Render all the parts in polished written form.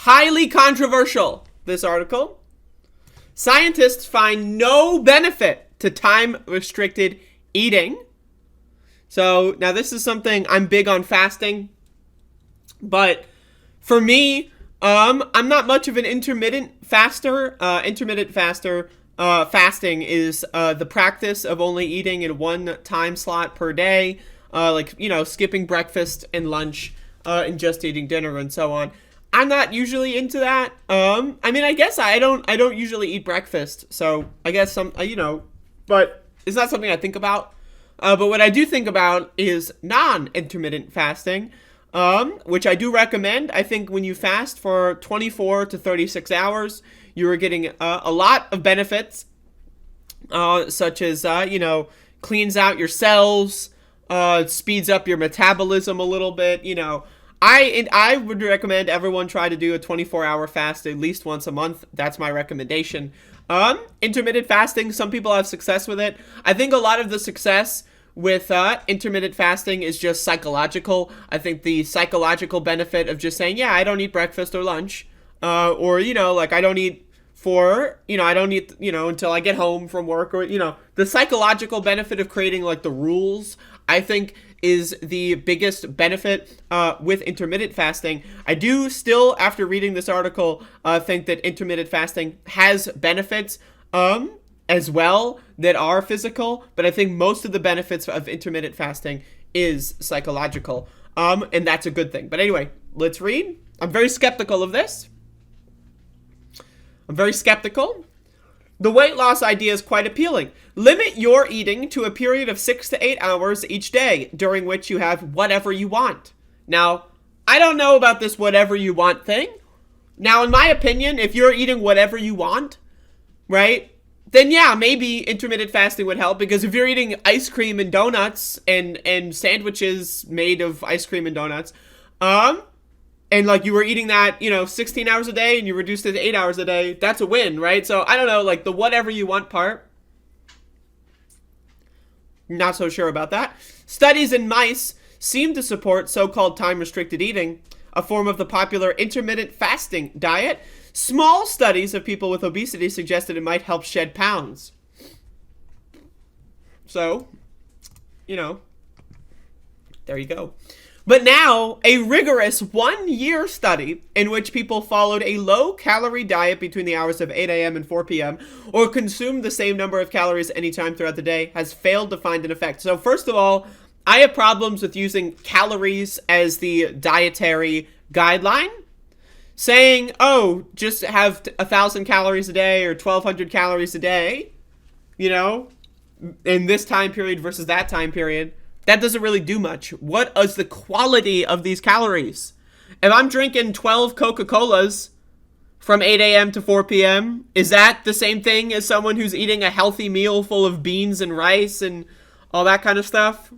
highly controversial, this article. Scientists find no benefit to time-restricted eating. So, now this is something, I'm big on fasting, but for me, I'm not much of an intermittent faster. Fasting is the practice of only eating in one time slot per day, skipping breakfast and lunch, and just eating dinner and so on. I'm not usually into that. I guess I don't usually eat breakfast, so I guess but it's not something I think about. But what I do think about is non-intermittent fasting, which I do recommend. I think when you fast for 24 to 36 hours, you are getting a lot of benefits, such as, cleans out your cells, speeds up your metabolism a little bit, I would recommend everyone try to do a 24-hour fast at least once a month. That's my recommendation. Intermittent fasting, some people have success with it. I think a lot of the success with intermittent fasting is just psychological. I think the psychological benefit of just saying, yeah, I don't eat breakfast or lunch, I don't eat until I get home from work, or, the psychological benefit of creating, the rules, I think, is the biggest benefit with intermittent fasting. I do still, after reading this article, think that intermittent fasting has benefits as well that are physical, but I think most of the benefits of intermittent fasting is psychological, and that's a good thing. But anyway, let's read. I'm very skeptical of this. The weight loss idea is quite appealing. Limit your eating to a period of 6 to 8 hours each day, during which you have whatever you want. Now, I don't know about this whatever you want thing. Now, in my opinion, if you're eating whatever you want, right, then yeah, maybe intermittent fasting would help, because if you're eating ice cream and donuts and sandwiches made of ice cream and donuts, and you were eating that, 16 hours a day and you reduced it to 8 hours a day, that's a win, right? So I don't know, the whatever you want part, not so sure about that. Studies in mice seem to support so-called time-restricted eating, a form of the popular intermittent fasting diet. Small studies of people with obesity suggested it might help shed pounds. So, there you go. But now, a rigorous 1-year study in which people followed a low-calorie diet between the hours of 8 a.m. and 4 p.m. or consumed the same number of calories anytime throughout the day has failed to find an effect. So first of all, I have problems with using calories as the dietary guideline. Saying, oh, just have 1,000 calories a day or 1,200 calories a day, in this time period versus that time period, that doesn't really do much. What is the quality of these calories? If I'm drinking 12 Coca-Colas from 8 a.m. to 4 p.m., is that the same thing as someone who's eating a healthy meal full of beans and rice and all that kind of stuff?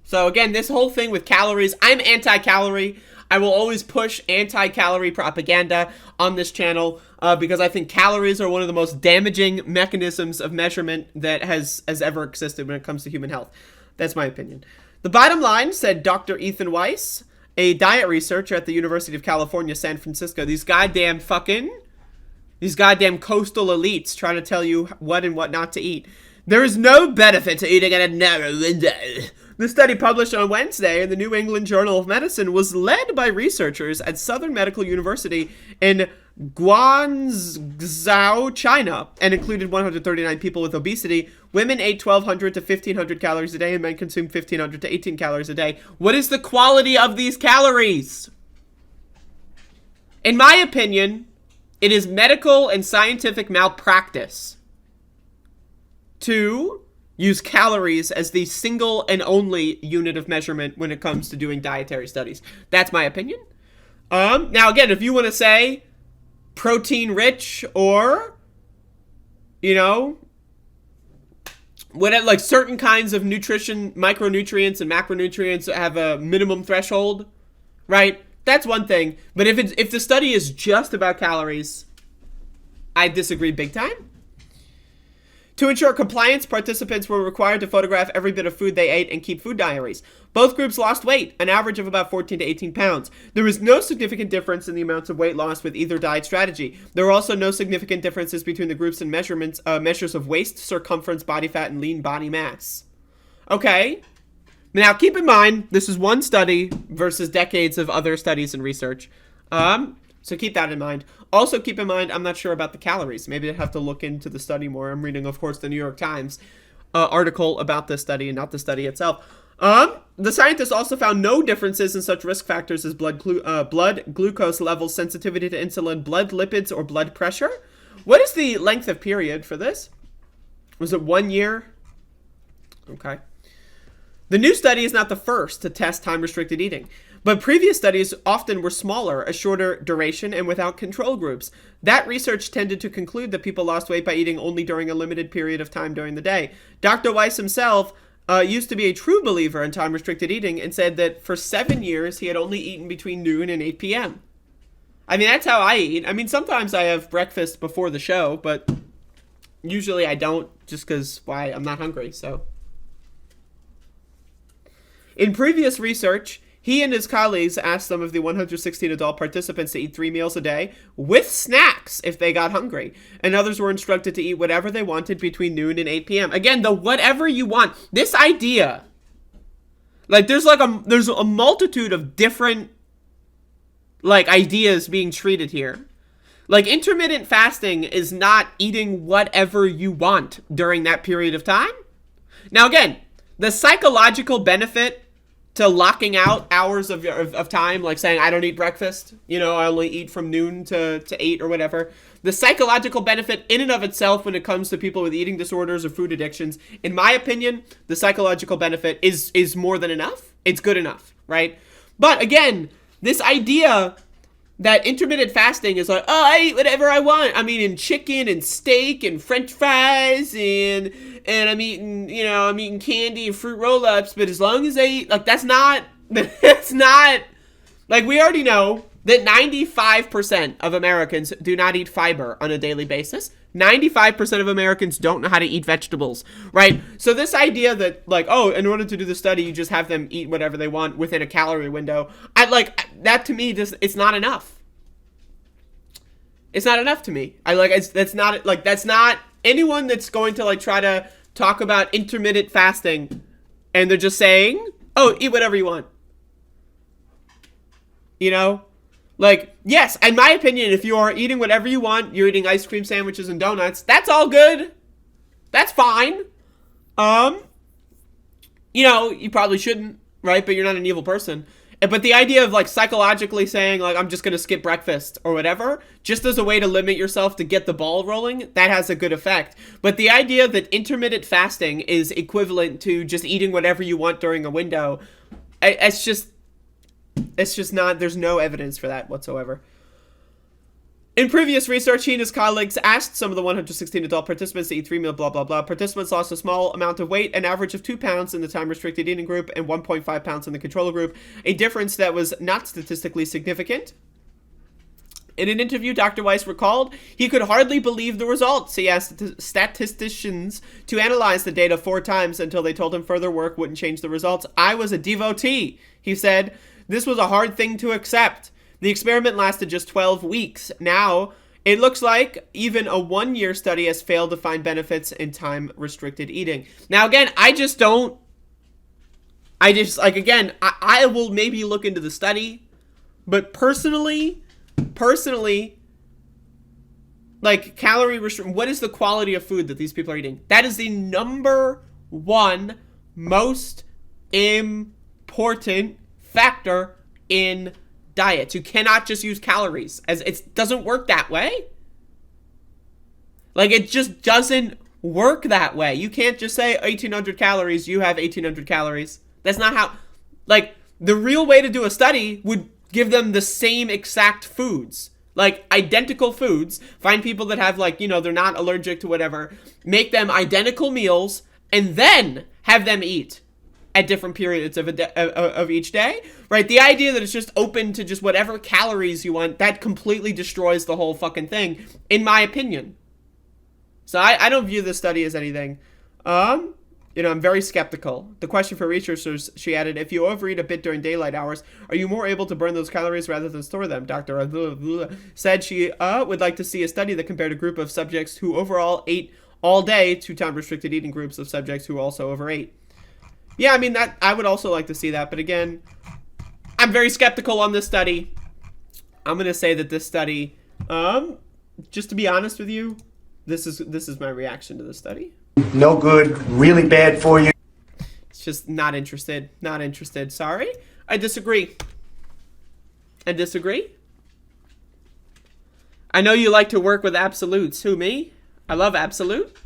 So again, this whole thing with calories, I'm anti-calorie. I will always push anti-calorie propaganda on this channel because I think calories are one of the most damaging mechanisms of measurement that has ever existed when it comes to human health. That's my opinion. The bottom line, said Dr. Ethan Weiss, a diet researcher at the University of California, San Francisco. These goddamn coastal elites trying to tell you what and what not to eat. There is no benefit to eating in a narrow window. The study, published on Wednesday in the New England Journal of Medicine, was led by researchers at Southern Medical University in Guangzhou, China, and included 139 people with obesity. Women ate 1,200 to 1,500 calories a day, and men consumed 1,500 to 18 calories a day. What is the quality of these calories? In my opinion, it is medical and scientific malpractice to use calories as the single and only unit of measurement when it comes to doing dietary studies. That's my opinion. Now, again, if you want to say protein rich or, certain kinds of nutrition, micronutrients and macronutrients have a minimum threshold, right? That's one thing. But if the study is just about calories, I disagree big time. To ensure compliance, participants were required to photograph every bit of food they ate and keep food diaries. Both groups lost weight, an average of about 14 to 18 pounds. There was no significant difference in the amounts of weight lost with either diet strategy. There were also no significant differences between the groups in measures of waist, circumference, body fat, and lean body mass. Okay. Now, keep in mind, this is one study versus decades of other studies and research. So keep that in mind. Also keep in mind, I'm not sure about the calories. Maybe I'd have to look into the study more. I'm reading, of course, the New York Times article about this study and not the study itself. The scientists also found no differences in such risk factors as blood glucose levels, sensitivity to insulin, blood lipids, or blood pressure. What is the length of period for this? Was it 1 year? Okay. The new study is not the first to test time-restricted eating, but previous studies often were smaller, a shorter duration, and without control groups. That research tended to conclude that people lost weight by eating only during a limited period of time during the day. Dr. Weiss himself used to be a true believer in time-restricted eating and said that for 7 years he had only eaten between noon and 8 p.m. I mean, that's how I eat. I mean, sometimes I have breakfast before the show, but usually I don't just because, why, I'm not hungry, so. In previous research, he and his colleagues asked some of the 116 adult participants to eat 3 meals a day with snacks if they got hungry. And others were instructed to eat whatever they wanted between noon and 8 p.m. Again, the whatever you want. This idea, like there's a multitude of different like ideas being treated here. Like intermittent fasting is not eating whatever you want during that period of time. Now again, the psychological benefit to locking out hours of time, like saying, I don't eat breakfast, I only eat from noon to 8 or whatever. The psychological benefit in and of itself when it comes to people with eating disorders or food addictions, in my opinion, the psychological benefit is more than enough. It's good enough, right? But again, this idea that intermittent fasting is like, I eat whatever I want. I'm eating chicken and steak and French fries and I'm eating candy and fruit roll-ups, but as long as I eat, like, that's not, like, we already know that 95% of Americans do not eat fiber on a daily basis. 95% of Americans don't know how to eat vegetables, right? So this idea that, like, in order to do the study, you just have them eat whatever they want within a calorie window, that to me, it's not enough. It's not enough to me. That's not anyone that's going to, like, try to talk about intermittent fasting and they're just saying, eat whatever you want. Like, yes, in my opinion, if you are eating whatever you want, you're eating ice cream sandwiches and donuts, that's all good. That's fine. You probably shouldn't, right? But you're not an evil person. But the idea of, like, psychologically saying, like, I'm just going to skip breakfast or whatever, just as a way to limit yourself to get the ball rolling, that has a good effect. But the idea that intermittent fasting is equivalent to just eating whatever you want during a window, it's just not, there's no evidence for that whatsoever. In previous research, he and his colleagues asked some of the 116 adult participants to eat 3 meals, blah, blah, blah. Participants lost a small amount of weight, an average of 2 pounds in the time-restricted eating group and 1.5 pounds in the control group, a difference that was not statistically significant. In an interview, Dr. Weiss recalled he could hardly believe the results. He asked statisticians to analyze the data 4 times until they told him further work wouldn't change the results. I was a devotee, he said. This was a hard thing to accept. The experiment lasted just 12 weeks. Now, it looks like even a 1-year study has failed to find benefits in time-restricted eating. Now, again, I will maybe look into the study, but personally, like, calorie restriction, what is the quality of food that these people are eating? That is the number one most important factor in diets. You cannot just use calories, as it doesn't work that way. Like, it just doesn't work that way. You can't just say 1,800 calories, you have 1,800 calories. That's not how, like, the real way to do a study would give them the same exact foods, like identical foods, find people that have, like, they're not allergic to whatever, make them identical meals, and then have them eat at different periods of each day, right? The idea that it's just open to just whatever calories you want, that completely destroys the whole fucking thing, in my opinion. So I don't view this study as anything. I'm very skeptical. The question for researchers, she added, if you overeat a bit during daylight hours, are you more able to burn those calories rather than store them? Dr. said she would like to see a study that compared a group of subjects who overall ate all day to time-restricted eating groups of subjects who also overate. Yeah, I mean, that I would also like to see that. But again, I'm very skeptical on this study. I'm going to say that this study, just to be honest with you, this is my reaction to the study. No good, really bad for you. It's just not interested. Not interested. Sorry. I disagree. I disagree. I know you like to work with absolutes. Who, me? I love absolute.